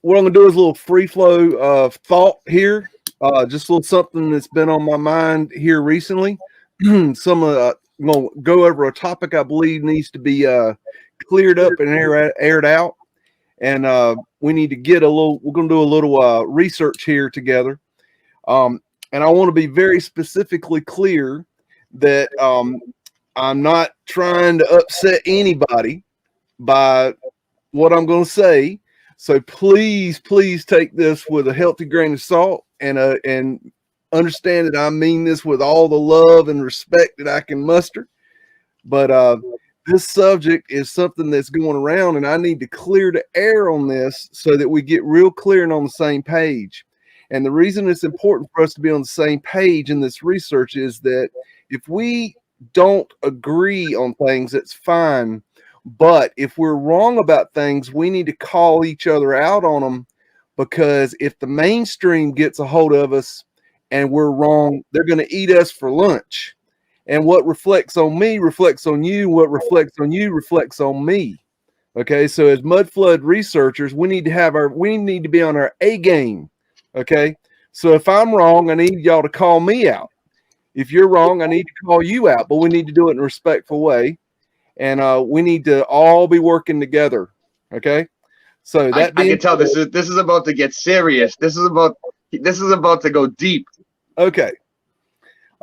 what I'm gonna do is a little free flow of thought here. Just a little something that's been on my mind here recently. I'm gonna go over a topic I believe needs to be cleared up and aired out, and we need to get a little. We're gonna do a little research here together. Um, and I want to be very specifically clear that I'm not trying to upset anybody by what I'm going to say. So please, please take this with a healthy grain of salt and understand that I mean this with all the love and respect that I can muster. But this subject is something that's going around, and I need to clear the air on this so that we get real clear and on the same page. And the reason it's important for us to be on the same page in this research is that if we don't agree on things, that's fine. But if we're wrong about things, we need to call each other out on them, because if the mainstream gets a hold of us and we're wrong, they're going to eat us for lunch. And what reflects on me reflects on you. What reflects on you reflects on me. Okay, so as Mudflood researchers, we need to be on our A game. Okay, so if I'm wrong, I need y'all to call me out. If you're wrong, I need to call you out, but we need to do it in a respectful way, and we need to all be working together. Okay, so that I being can tell this is about to get serious. This is about to go deep. okay.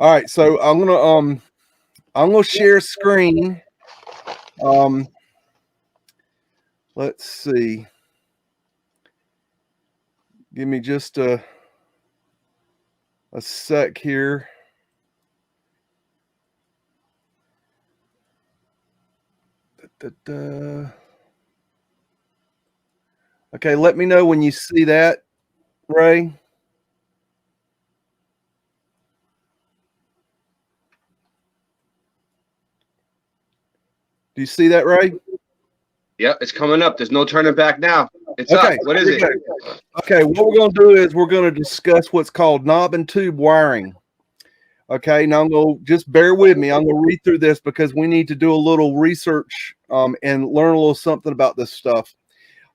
All right, so I'm gonna share screen. Um, let's see. Give me just a sec here. Okay, let me know when you see that, Ray. Do you see that, Ray? Yep, it's coming up. There's no turning back now. It's Okay, up. What is it? okay, what we're going to do is we're going to discuss what's called knob and tube wiring. Okay, now I'm going to just bear with me. I'm going to read through this because we need to do a little research and learn a little something about this stuff.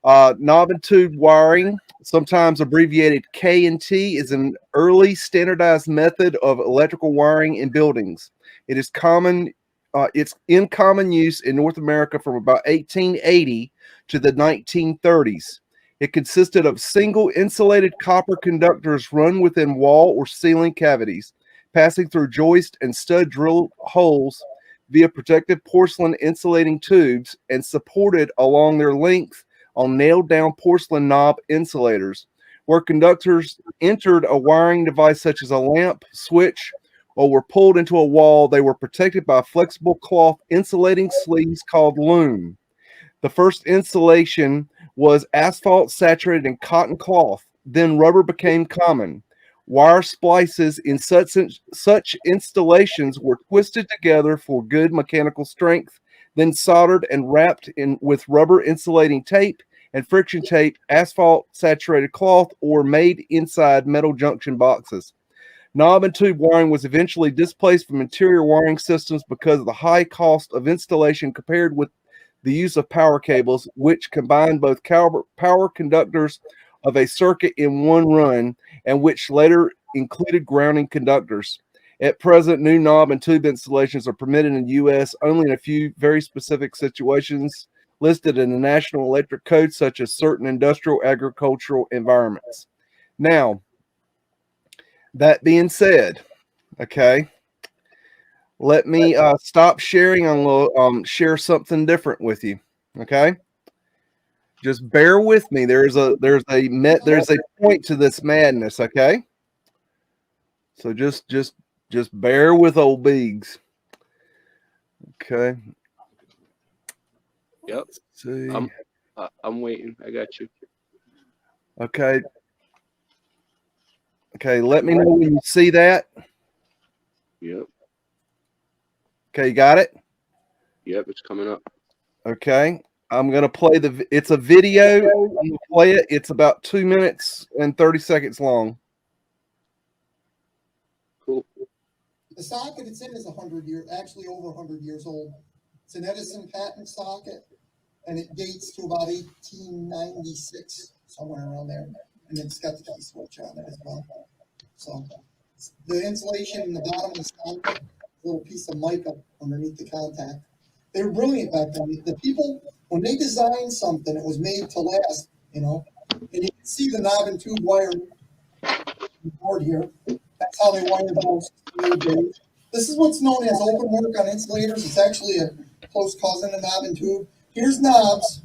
Knob and tube wiring, sometimes abbreviated K&T, is an early standardized method of electrical wiring in buildings. It is common. It's in common use in North America from about 1880 to the 1930s. It consisted of single insulated copper conductors run within wall or ceiling cavities, passing through joist and stud drill holes via protective porcelain insulating tubes and supported along their length on nailed down porcelain knob insulators. Where conductors entered a wiring device such as a lamp, switch, or were pulled into a wall, they were protected by flexible cloth insulating sleeves called loom. The first insulation was asphalt saturated in cotton cloth. Then rubber became common. Wire splices in such installations were twisted together for good mechanical strength, then soldered and wrapped in with rubber insulating tape and friction tape, asphalt saturated cloth, or made inside metal junction boxes. Knob and tube wiring was eventually displaced from interior wiring systems because of the high cost of installation compared with the use of power cables, which combined both power conductors of a circuit in one run, and which later included grounding conductors. At present, new knob and tube installations are permitted in the U.S. only in a few very specific situations listed in the National Electric Code, such as certain industrial agricultural environments. Now, that being said, okay, let me stop sharing. I'm going to share something different with you. Okay, just bear with me. There's a point to this madness. Okay, so just bear with old Biggs. Okay. Yep. Let's see. I'm waiting. I got you. Okay. Okay. Let me know when you see that. Yep. Okay, you got it? Yep, it's coming up. Okay. I'm going to play it's a video. I'm going to play it. It's about 2 minutes and 30 seconds long. Cool. The socket it's in is actually over 100 years old. It's an Edison patent socket, and it dates to about 1896. somewhere around there, and it's got the key switch on it as well. So the insulation in the bottom of the socket, a little piece of mica underneath the contact. They were brilliant back then. The people, when they designed something, it was made to last, you know. And you can see the knob and tube wire board here. That's how they wired those old days. This is what's known as open work on insulators. It's actually a close cousin to knob and tube. Here's knobs,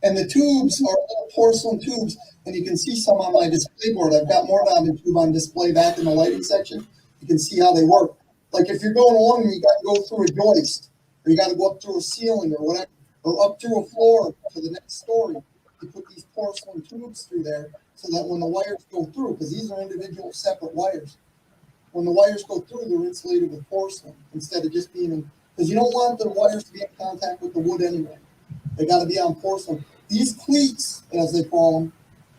and the tubes are little porcelain tubes, and you can see some on my display board. I've got more knob and tube on display back in the lighting section. You can see how they work. Like if you're going along and you got to go through a joist, or you got to go up through a ceiling or whatever, or up through a floor to the next story, you put these porcelain tubes through there so that when the wires go through, because these are individual separate wires, when the wires go through, they're insulated with porcelain instead of just being in, because you don't want the wires to be in contact with the wood anyway. They got to be on porcelain. These cleats, as they call them,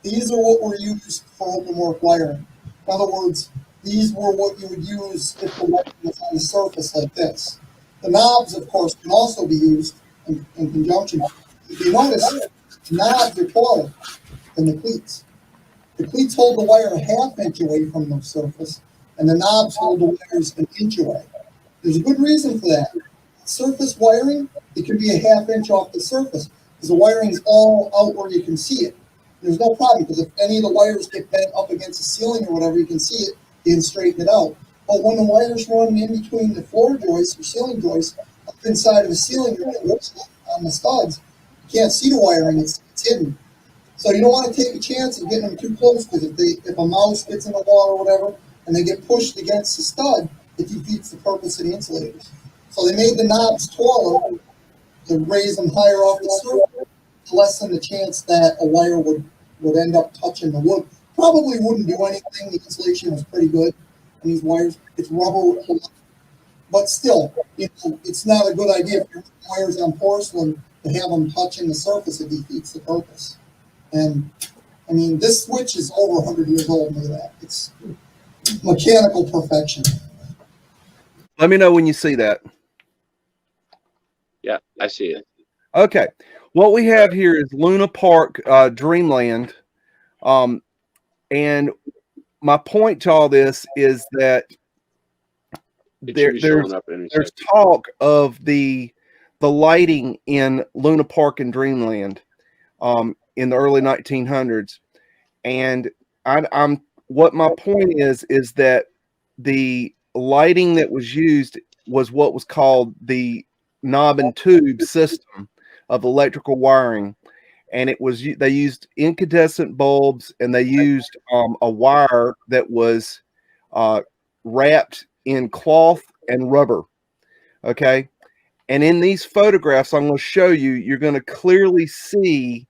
these are what were used for open work wiring. In other words, these were what you would use if the wiring was on the surface like this. The knobs, of course, can also be used in conjunction. If you notice, the knobs are taller than the cleats. The cleats hold the wire a half inch away from the surface, and the knobs hold the wires an inch away. There's a good reason for that. Surface wiring, it can be a half inch off the surface, because the wiring is all out where you can see it. There's no problem, because if any of the wires get bent up against the ceiling or whatever, you can see it, you can straighten it out. But when the wires run in between the floor joists or ceiling joists, up inside of the ceiling on the studs, you can't see the wiring, it's hidden. So you don't want to take a chance of getting them too close, because if a mouse gets in the wall or whatever, and they get pushed against the stud, it defeats the purpose of the insulators. So they made the knobs taller to raise them higher off the surface, to lessen the chance that a wire would end up touching the wood. Probably wouldn't do anything. The insulation was pretty good on these wires. It's rubber, but still, it's not a good idea if you're putting wires on porcelain to have them touching the surface. It defeats the purpose. And I mean, this switch is over 100 years old. Look at that. It's mechanical perfection. Let me know when you see that. Yeah, I see it. Okay. What we have here is Luna Park Dreamland. And my point to all this is that there's talk of the lighting in Luna Park and Dreamland in the early 1900s. And I'm what my point is that the lighting that was used was what was called the knob and tube system of electrical wiring, and they used incandescent bulbs, and they used a wire that was wrapped in cloth and rubber. Okay, and in these photographs I'm going to show you, you're going to clearly see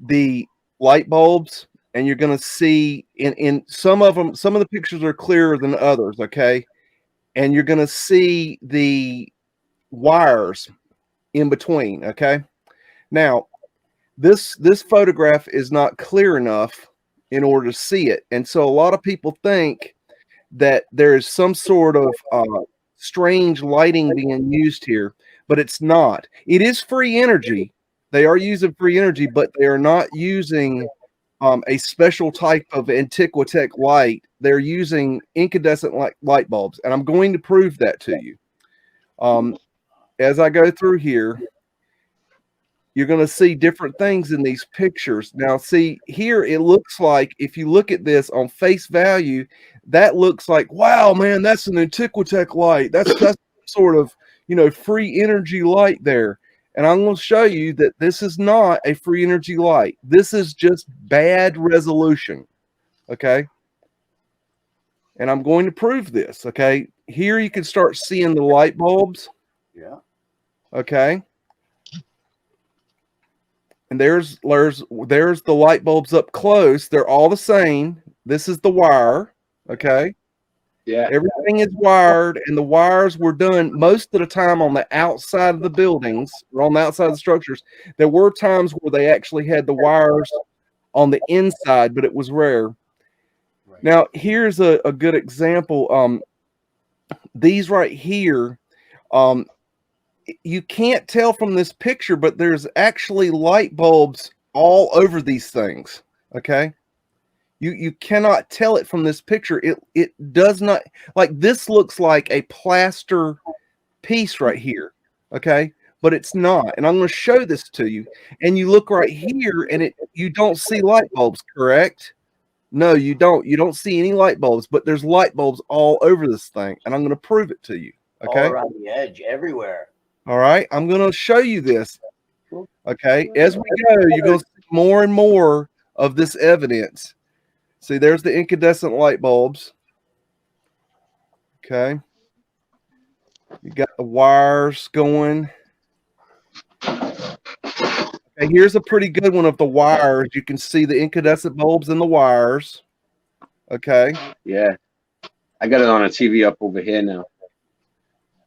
the light bulbs, and you're going to see in some of them, some of the pictures are clearer than others. Okay, and you're going to see the wires in between. Okay, now this photograph is not clear enough in order to see it, and so a lot of people think that there is some sort of strange lighting being used here, but it's not. It is free energy. They are using free energy, but they are not using a special type of Antiquetech light. They're using incandescent light bulbs, and I'm going to prove that to you. As I go through here, you're going to see different things in these pictures. Now, see, here it looks like, if you look at this on face value, that looks like, wow, man, that's an Antiquetech light. That's sort of, free energy light there. And I'm going to show you that this is not a free energy light. This is just bad resolution. Okay. And I'm going to prove this. Okay. Here you can start seeing the light bulbs. Yeah. Okay. And there's the light bulbs up close. They're all the same. This is the wire. Okay. Yeah. Everything is wired, and the wires were done most of the time on the outside of the buildings or on the outside of the structures. There were times where they actually had the wires on the inside, but it was rare. Right. Now, here's a good example. These right here, you can't tell from this picture, but there's actually light bulbs all over these things. Okay. You cannot tell it from this picture. It does not, like, this looks like a plaster piece right here. Okay. But it's not. And I'm going to show this to you. And you look right here and you don't see light bulbs, correct? No, you don't. You don't see any light bulbs, but there's light bulbs all over this thing. And I'm going to prove it to you. Okay. All around the edge, everywhere. All right. I'm going to show you this. Okay. As we go, you're going to see more and more of this evidence. See, there's the incandescent light bulbs. Okay. You got the wires going. Okay, here's a pretty good one of the wires. You can see the incandescent bulbs in the wires. Okay. Yeah. I got it on a TV up over here now,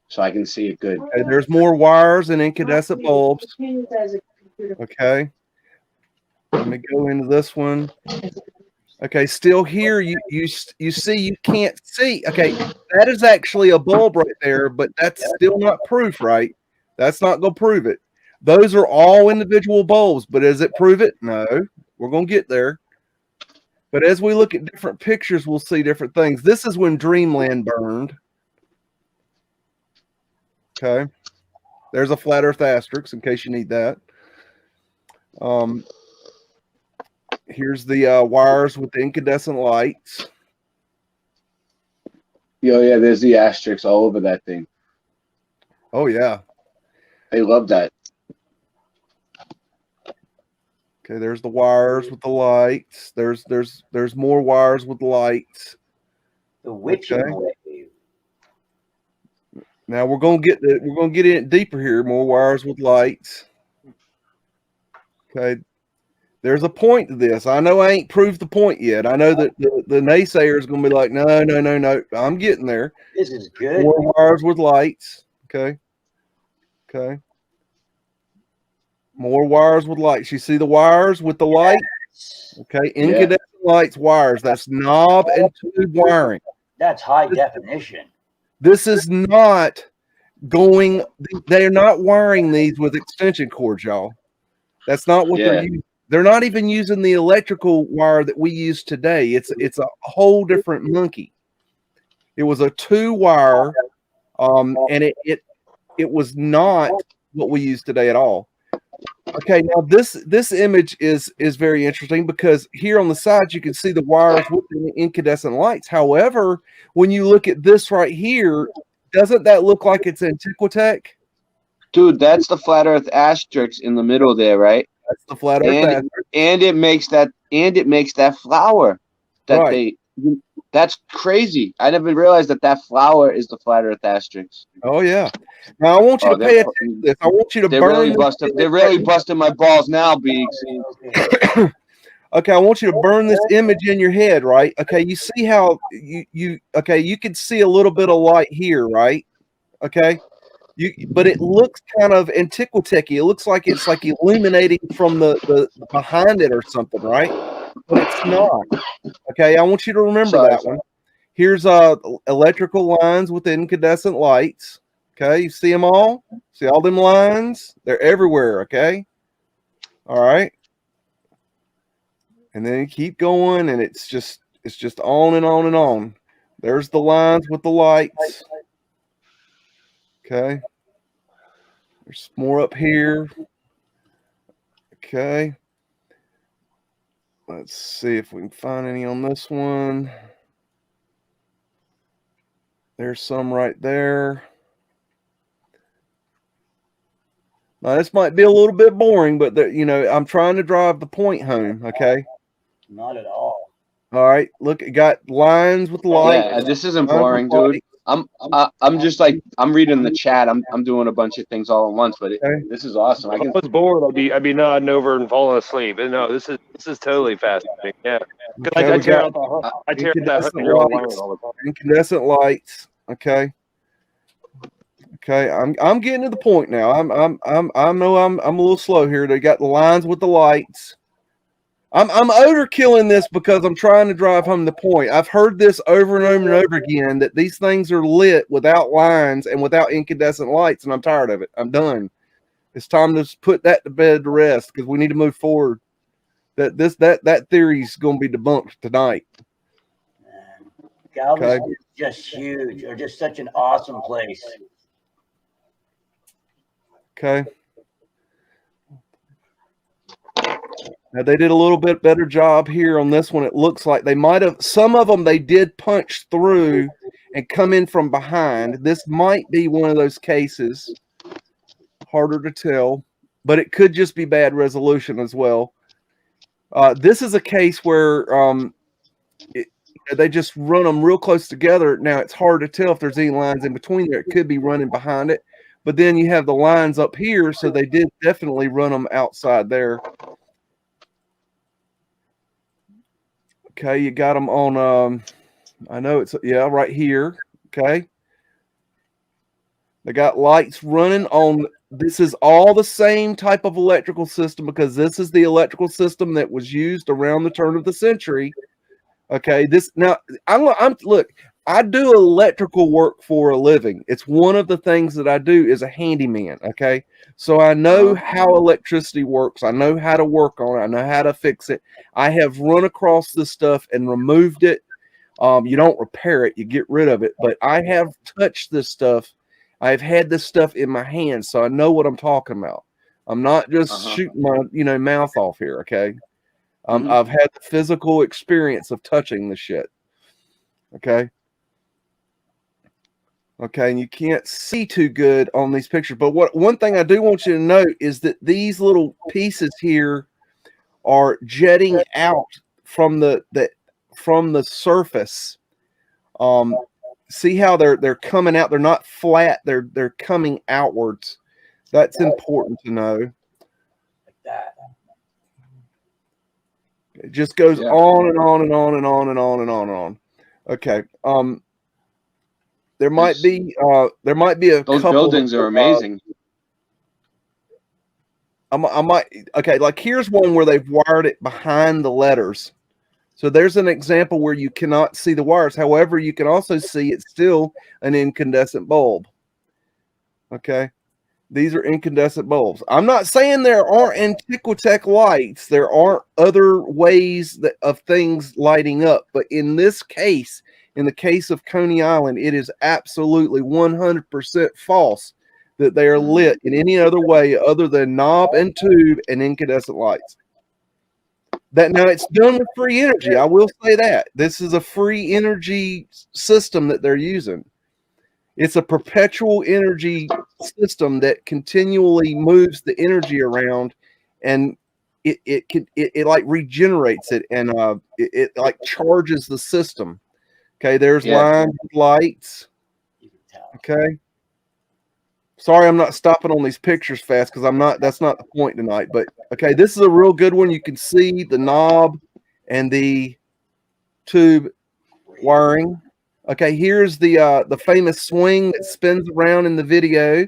so I can see it good. Okay, there's more wires and incandescent bulbs. Okay. Let me go into this one. Okay, still here, you see you can't see. Okay, that is actually a bulb right there, but that's still not proof, right? That's not going to prove it. Those are all individual bulbs, but does it prove it? No. We're going to get there. But as we look at different pictures, we'll see different things. This is when Dreamland burned. Okay. There's a flat earth asterisk in case you need that. Here's the wires with the incandescent lights. Yeah, there's the asterisks all over that thing. Oh, yeah. I love that. Okay, there's the wires with the lights. There's more wires with lights. The witching wave. Now we're gonna get in deeper here. More wires with lights. Okay, there's a point to this. I know I ain't proved the point yet. I know that the naysayer is gonna be like, no. I'm getting there. This is good. More wires with lights. Okay. More wires with lights. You see the wires with the light? Okay, incandescent lights, wires. That's knob and tube wiring. That's high definition. This is not going. They're not wiring these with extension cords, y'all. That's not what they're using. They're not even using the electrical wire that we use today. It's a whole different monkey. It was a 2-wire, and it was not what we use today at all. Okay, now this image is very interesting because here on the side you can see the wires with the incandescent lights. However, when you look at this right here, doesn't that look like it's Antiquetech? Dude, that's the flat earth asterisk in the middle there, right? That's the flat earth asterisk. And it makes that flower that right. That's crazy. I never realized that flower is the flat earth asterisk. Oh yeah. Now I want you to pay attention to this. I want you to burn. They're really busting my balls now, Beaks. Okay, I want you to burn this image in your head, right? Okay, you see how you can see a little bit of light here, right? Okay. But it looks kind of Antiquetech-y. It looks like it's like illuminating from the behind it or something, right? But it's not. Okay, I want you to remember that one. Here's electrical lines with incandescent lights. Okay, you see them all? See all them lines? They're everywhere, okay? All right. And then you keep going, and it's just on and on and on. There's the lines with the lights. Okay. There's more up here. Okay. Let's see if we can find any on this one. There's some right there. Now, this might be a little bit boring, but I'm trying to drive the point home, okay? Not at all. All right, look, it got lines with light. Yeah, this isn't boring, dude. I'm just like I'm reading the chat. I'm doing a bunch of things all at once, but this is awesome. If I was bored, I'd be nodding over and falling asleep. And no, this is totally fascinating. Yeah, because I tear out that 100-year-old line all the time. Incandescent lights. Okay. Okay, I'm getting to the point now. I know I'm a little slow here. They got the lines with the lights. I'm overkilling this because I'm trying to drive home the point. I've heard this over and over and over again that these things are lit without lines and without incandescent lights, and I'm tired of it. I'm done. It's time to put that to bed to rest because we need to move forward. That theory's going to be debunked tonight. Galveston is just huge, or just such an awesome place. Okay. Now they did a little bit better job here on this one. It looks like they might have, some of them they did punch through and come in from behind. This might be one of those cases. Harder to tell, but it could just be bad resolution as well. This is a case where they just run them real close together. Now it's hard to tell if there's any lines in between there. It could be running behind it, but then you have the lines up here, so they did definitely run them outside there. Okay, you got them on, I know it's, yeah, right here. Okay. They got lights running on, this is all the same type of electrical system because this is the electrical system that was used around the turn of the century. Okay, this, now, look, I do electrical work for a living. It's one of the things that I do as a handyman, okay? So I know how electricity works. I know how to work on it. I know how to fix it. I have run across this stuff and removed it. You don't repair it, you get rid of it. But I have touched this stuff. I've had this stuff in my hands, so I know what I'm talking about. I'm not just shooting my mouth off here, okay? I've had the physical experience of touching the shit. Okay. Okay, and you can't see too good on these pictures, but one thing I do want you to note is that these little pieces here are jetting out from the surface. See how they're coming out? They're not flat. They're coming outwards. That's important to know. Like that. It just goes on and on and on and on and on and on and on. Okay. There might be a those couple buildings are amazing. I might okay, like here's one where they've wired it behind the letters. So there's an example where you cannot see the wires. However, you can also see it's still an incandescent bulb. Okay. These are incandescent bulbs. I'm not saying there aren't Antiquetech lights. There aren't other ways of things lighting up. But in this case, in the case of Coney Island, it is absolutely 100% false that they are lit in any other way other than knob and tube and incandescent lights. That now it's done with free energy. I will say that. This is a free energy system that they're using. It's a perpetual energy system that continually moves the energy around, and it like regenerates it, and it like charges the system. Okay, there's lines of lights. Okay. Sorry, I'm not stopping on these pictures fast because that's not the point tonight. But okay, this is a real good one. You can see the knob and the tube wiring. Okay, here's the famous swing that spins around in the video,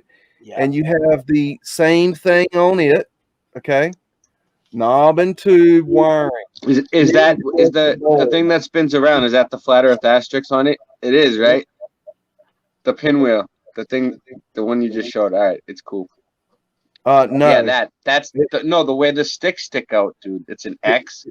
and you have the same thing on it. Okay, knob and tube wiring. Is the thing that spins around? Is that the flat Earth asterisk on it? It is, right? The pinwheel, the one you just showed. All right, it's cool. No. Yeah, that's the way the sticks stick out, dude. It's an X.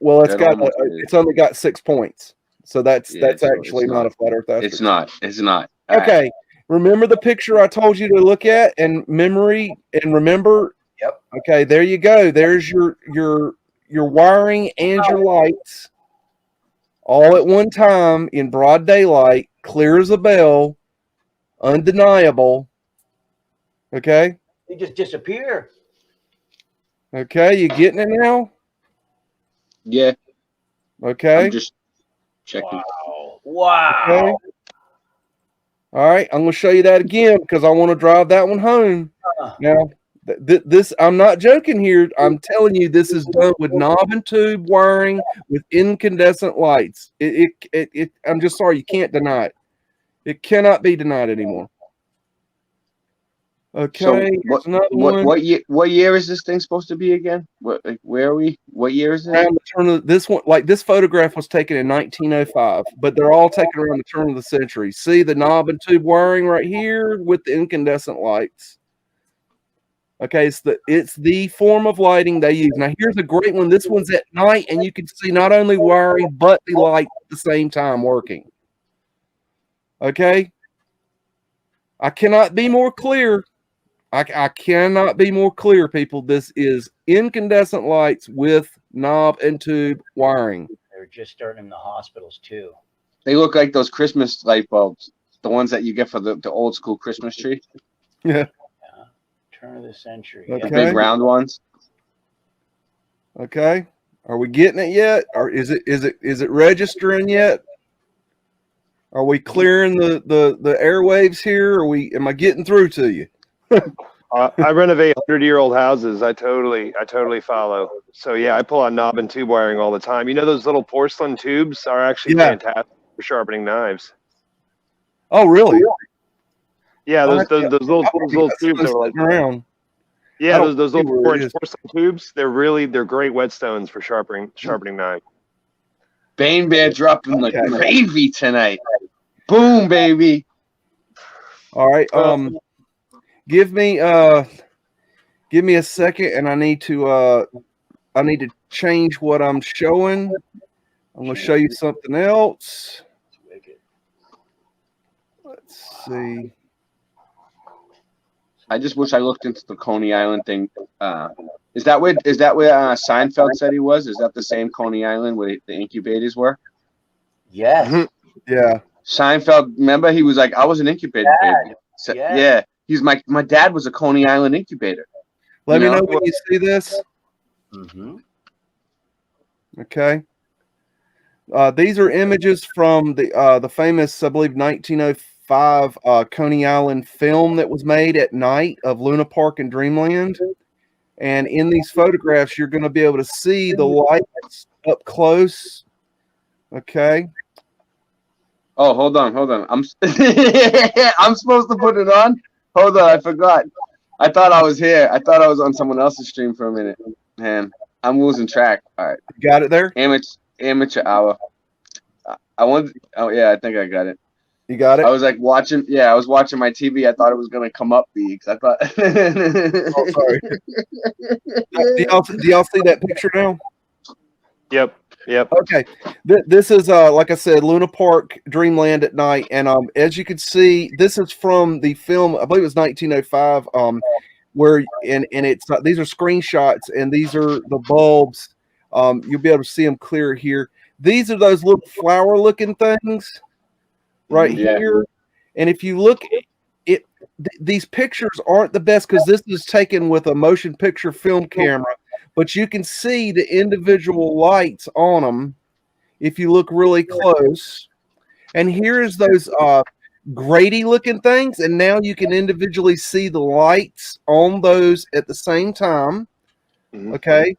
Well, it's only got 6 points, so that's actually not a flat Earth asterisk. It's not. Okay, remember the picture I told you to look at and remember. Yep. Okay, there you go. There's your wiring and your lights all at one time in broad daylight, clear as a bell, undeniable. Okay? They just disappear. Okay, you getting it now? Yeah. Okay. I'm just checking. Wow. Okay. All right, I'm going to show you that again because I want to drive that one home. Now, this I'm not joking here. I'm telling you, this is done with knob and tube wiring with incandescent lights. I'm just sorry, you can't deny it. It cannot be denied anymore. Okay. So what year is this thing supposed to be again? Where are we? What year is it? Around the turn of this one, like this photograph was taken in 1905, but they're all taken around the turn of the century. See the knob and tube wiring right here with the incandescent lights. Okay, it's the form of lighting they use. Now here's a great one. This one's at night, and you can see not only wiring but the light at the same time working. Okay, I cannot be more clear. I cannot be more clear, people. This is incandescent lights with knob and tube wiring. They're just starting in the hospitals too. They look like those Christmas light bulbs, the ones that you get for the old school Christmas tree. Yeah. Turn of the century. Okay. The big round ones. Okay. Are we getting it yet? Or is it registering yet? Are we clearing the airwaves here? Am I getting through to you? I renovate 100-year-old houses. I totally follow. So yeah, I pull out knob and tube wiring all the time. You know, those little porcelain tubes are actually fantastic for sharpening knives. Oh, really? Yeah, those little tubes are like around. Yeah, those little orange porcelain tubes. They're great whetstones for sharpening knives. Bane Bear dropping the gravy tonight. Boom, baby. All right. Give me a second, and I need to change what I'm showing. I'm gonna show you something else. Let's see. I just wish I looked into the Coney Island thing. Is that where Seinfeld said he was? Is that the same Coney Island where the incubators were? Yes. Yeah. Seinfeld, remember, he was like, I was an incubator baby. So, yeah. He's my dad was a Coney Island incubator. Let me know when you see this. Mm-hmm. Okay. These are images from the famous, I believe, 1905 Coney Island film that was made at night of Luna Park and Dreamland. And in these photographs, you're going to be able to see the lights up close. Okay. Oh, hold on. I'm supposed to put it on. Hold on, I forgot. I thought I was here. I thought I was on someone else's stream for a minute. Man, I'm losing track. All right. Got it there? Amateur hour. Oh yeah, I think I got it. You got it? I was like watching. Yeah, I was watching my TV. I thought it was gonna come up because I thought. Oh, sorry. Do y'all see that picture now? Yep. Okay. This is like I said, Luna Park Dreamland at night, and as you can see, this is from the film. I believe it was 1905. Where and it's these are screenshots, and these are the bulbs. You'll be able to see them clear here. These are those little flower-looking things right here. And if you look, these pictures aren't the best because this is taken with a motion picture film camera. But you can see the individual lights on them if you look really close. And here's those Grady looking things. And now you can individually see the lights on those at the same time. Okay.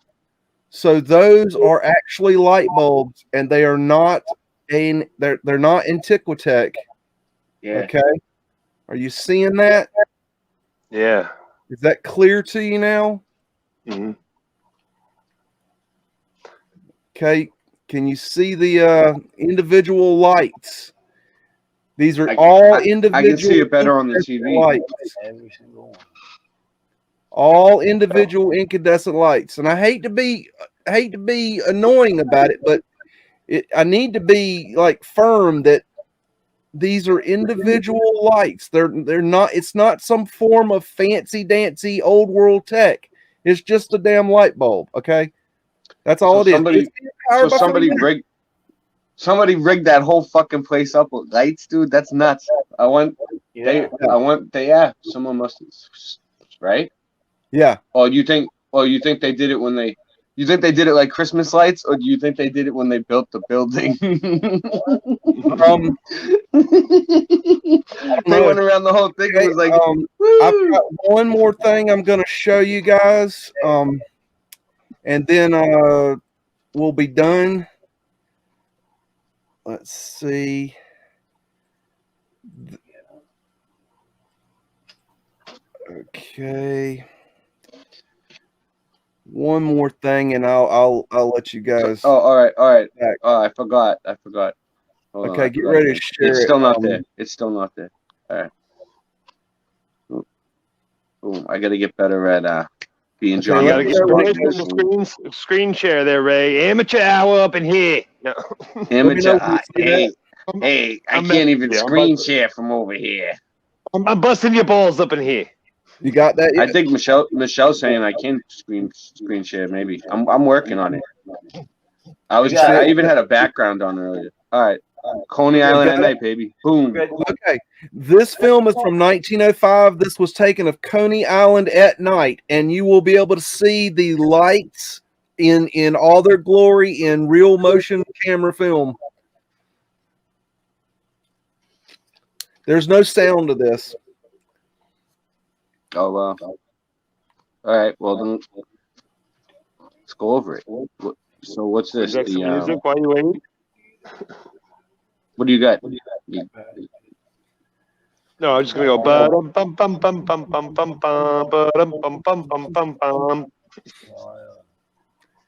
So those are actually light bulbs, and they are not they're not Antiquetech. Yeah. Okay. Are you seeing that? Yeah. Is that clear to you now? Mm-hmm. Okay, can you see the individual lights? These are all individual. I can see it better on the TV. Every single one. All individual incandescent lights, and I hate to be annoying about it, but I need to be like firm that these are individual lights. They're not. It's not some form of fancy dancy old world tech. It's just a damn light bulb. Okay. That's all it is. Somebody rigged that whole fucking place up with lights, dude. That's nuts. Someone must have, right? Yeah. You think they did it when they? You think they did it like Christmas lights, or do you think they did it when they built the building? They went around the whole thing. It was like, I've got one more thing I'm going to show you guys, and then we'll be done. Let's see. Okay. One more thing, and I'll let you guys. All right. Oh, I forgot. Hold okay, on, get ready to share. It's still not there. It's still not there. All right. Boom. I gotta get better at being Okay, John. You let's gotta go. get away from the screen share there, Ray. Amateur hour up in here. No. Amateur. when you see Hey, that. hey, I I'm can't even yeah, screen share from over here. I'm busting your balls up in here. You got that I yet? think Michelle's saying I can screen share. Maybe I'm working on it. I even had a background on earlier. All right, Coney Island at night, baby. Boom. Good. Okay, this film is from 1905. This was taken of Coney Island at night, and you will be able to see the lights in all their glory in real motion camera film. There's no sound to this. Oh wow. All right. Well then, let's go over it. So what's this? Project some music while you wait. What do you got? No, I'm just gonna go bum bum bum bum bum bum bum bum bum bum bum bum bum.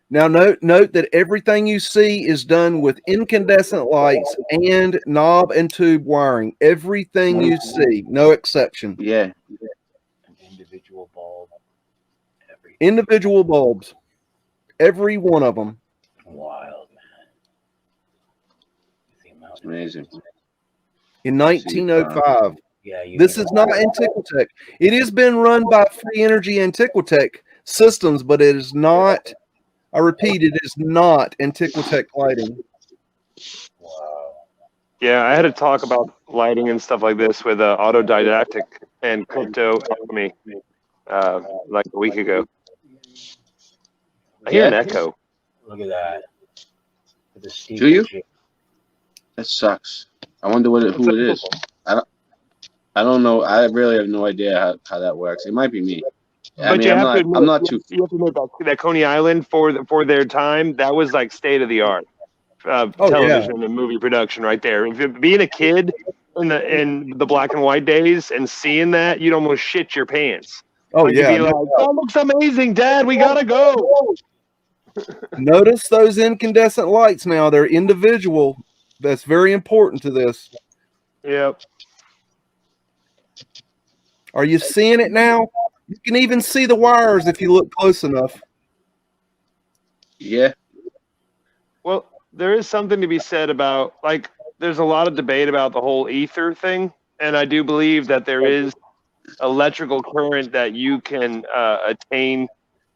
Now note that everything you see is done with incandescent lights and knob and tube wiring. Everything you see, no exception. Yeah. An individual bulb. Individual bulbs, every one of them. Wild, man. It's amazing. In 1905. Yeah, This is not Antiquetech. It has been run by Free Energy Antiquetech Systems, but it is not. I repeat, it is not Antiquetech lighting. Wow. Yeah, I had to talk about lighting and stuff like this with Autodidactic and Crypto Alchemy like a week ago. I hear an echo. Look at that. With the Do you? steeple. That sucks. I wonder who it is. I don't know. I really have no idea how that works. It might be me. I But mean, you I'm have not. to admit, I'm not too. you have to admit that Coney Island for their time, that was like state of the art television and movie production right there. If you're being a kid in the black and white days and seeing that, you'd almost shit your pants. Oh Like, you'd yeah. be like, that looks amazing, Dad. We gotta go. Notice those incandescent lights now. They're individual. That's very important to this. Yep. Are you seeing it now? You can even see the wires if you look close enough. Yeah. Well, there is something to be said about, like, there's a lot of debate about the whole ether thing, and I do believe that there is electrical current that you can attain.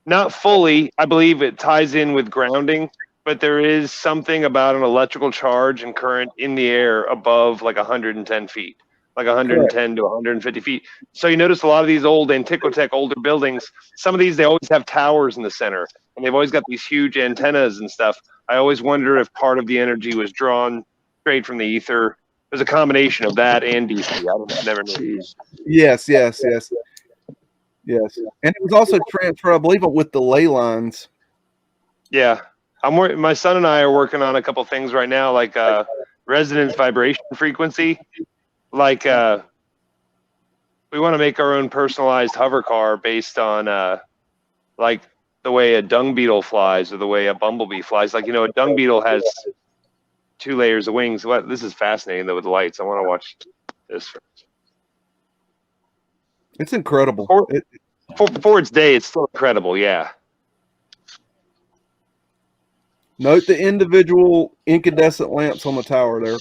Not fully. I believe it ties in with grounding, but there is something about an electrical charge and current in the air above like 110 feet, like 110 to 150 feet. So you notice a lot of these old Antiquetech, older buildings, some of these, they always have towers in the center, and they've always got these huge antennas and stuff. I always wonder if part of the energy was drawn straight from the ether. There's a combination of that and DC. I never knew. Yes. And it was also transferred, I believe, with the ley lines. Yeah, my son and I are working on a couple things right now, like resonance vibration frequency. Like we want to make our own personalized hover car based on like the way a dung beetle flies or the way a bumblebee flies. Like, a dung beetle has 2 layers of wings. This is fascinating though with the lights. I want to watch this first. It's incredible. For its day, it's still incredible. Yeah. Note the individual incandescent lamps on the tower there.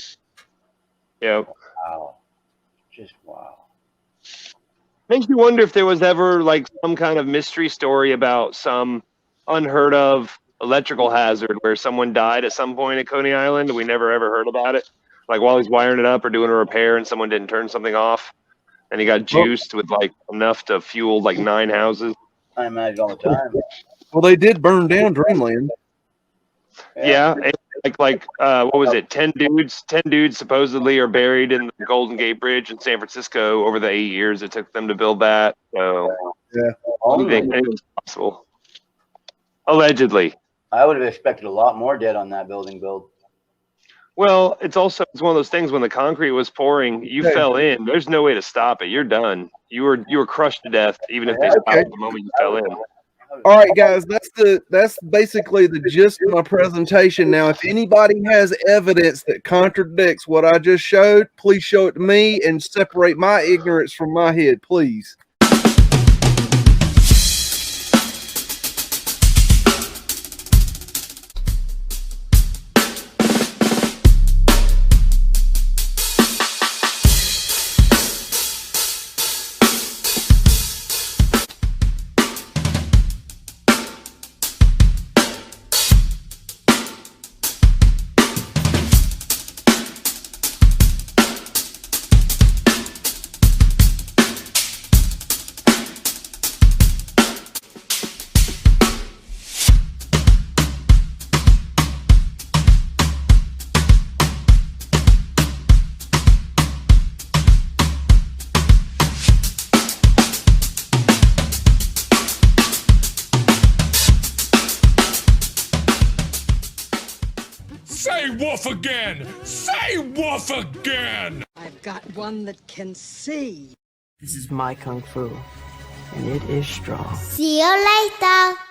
Yeah. Wow. Just wow. Makes me wonder if there was ever like some kind of mystery story about some unheard of electrical hazard where someone died at some point at Coney Island and we never ever heard about it. Like while he's wiring it up or doing a repair and someone didn't turn something off and he got juiced with like enough to fuel like 9 houses. I imagine all the time. Well, they did burn down Dreamland. Yeah. Like what was it? 10 dudes supposedly are buried in the Golden Gate Bridge in San Francisco over the 8 years it took them to build that. So Yeah. anything's possible. Allegedly. I would have expected a lot more dead on that building build. Well, it's one of those things when the concrete was pouring, you fell in. There's no way to stop it. You're done. You were crushed to death, even if they stopped the moment you fell in. All right, guys, that's basically the gist of my presentation. Now, if anybody has evidence that contradicts what I just showed, please show it to me and separate my ignorance from my head, please. Say woof again! Say woof again! I've got one that can see. This is my kung fu, and it is strong. See you later.